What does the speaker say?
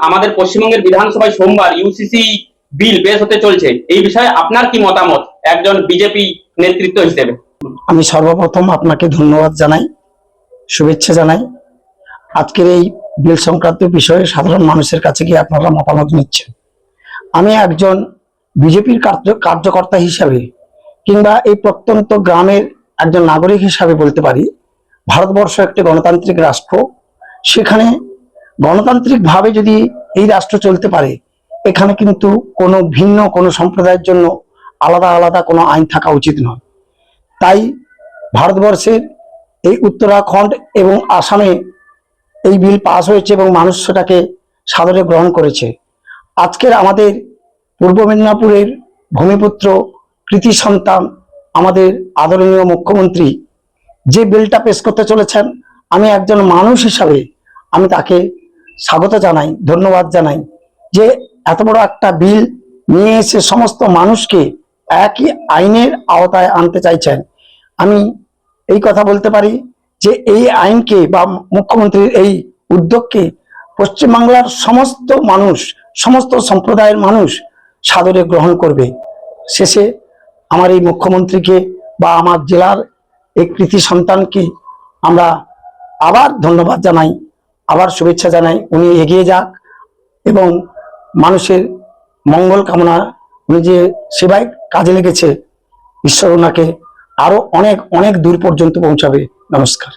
আমাদের পশ্চিমবঙ্গের বিধানসভায় সোমবার ইউসিসি বিল পেশ হতে চলছে, এই বিষয়ে আপনার কি মতামত একজন বিজেপি নেতৃত্ব হিসেবে? আমি সর্বপ্রথম আপনাকে ধন্যবাদ জানাই, শুভেচ্ছা জানাই। আজকের এই বিল সংক্রান্ত বিষয়ে সাধারণ মানুষের কাছে গিয়ে আপনারা মতামত নিচ্ছেন। আমি একজন বিজেপির কার্যকর্তা হিসাবে কিংবা এই প্রত্যন্ত গ্রামের একজন নাগরিক হিসাবে বলতে পারি, ভারতবর্ষ একটি গণতান্ত্রিক রাষ্ট্র। সেখানে গণতান্ত্রিকভাবে যদি এই রাষ্ট্র চলতে পারে, এখানে কিন্তু কোনো ভিন্ন কোনো সম্প্রদায়ের জন্য আলাদা আলাদা কোনো আইন থাকা উচিত নয়। তাই ভারতবর্ষের এই উত্তরাখণ্ড এবং আসামে এই বিল পাস হয়েছে এবং মানুষ সেটাকে সাদরে গ্রহণ করেছে। আজকের আমাদের পূর্ব মেদিনীপুরের ভূমিপুত্র, কৃতি সন্তান, আমাদের আদরণীয় মুখ্যমন্ত্রী যে বিলটা পেশ করতে চলেছেন, আমি একজন মানুষ হিসাবে আমি তাকে স্বাগত জানাই, ধন্যবাদ জানাই যে এত বড় একটা বিল নিয়ে এসে সমস্ত মানুষকে একই আইনের আওতায় আনতে চাইছেন। আমি এই কথা বলতে পারি যে এই আইনকে বা মুখ্যমন্ত্রীর এই উদ্যোগকে পশ্চিমবাংলার সমস্ত মানুষ, সমস্ত সম্প্রদায়ের মানুষ সাদরে গ্রহণ করবে। শেষে আমার এই মুখ্যমন্ত্রীকে বা আমার জেলার এই কৃতি সন্তানকে আমরা আবার ধন্যবাদ জানাই, আবার শুভেচ্ছা জানাই। উনি এগিয়ে যাক এবং মানুষের মঙ্গল কামনা, উনি যে সেবায় কাজে লেগেছে, ঈশ্বর ওনাকে আরো অনেক অনেক দূর পর্যন্ত পৌঁছাবে। নমস্কার।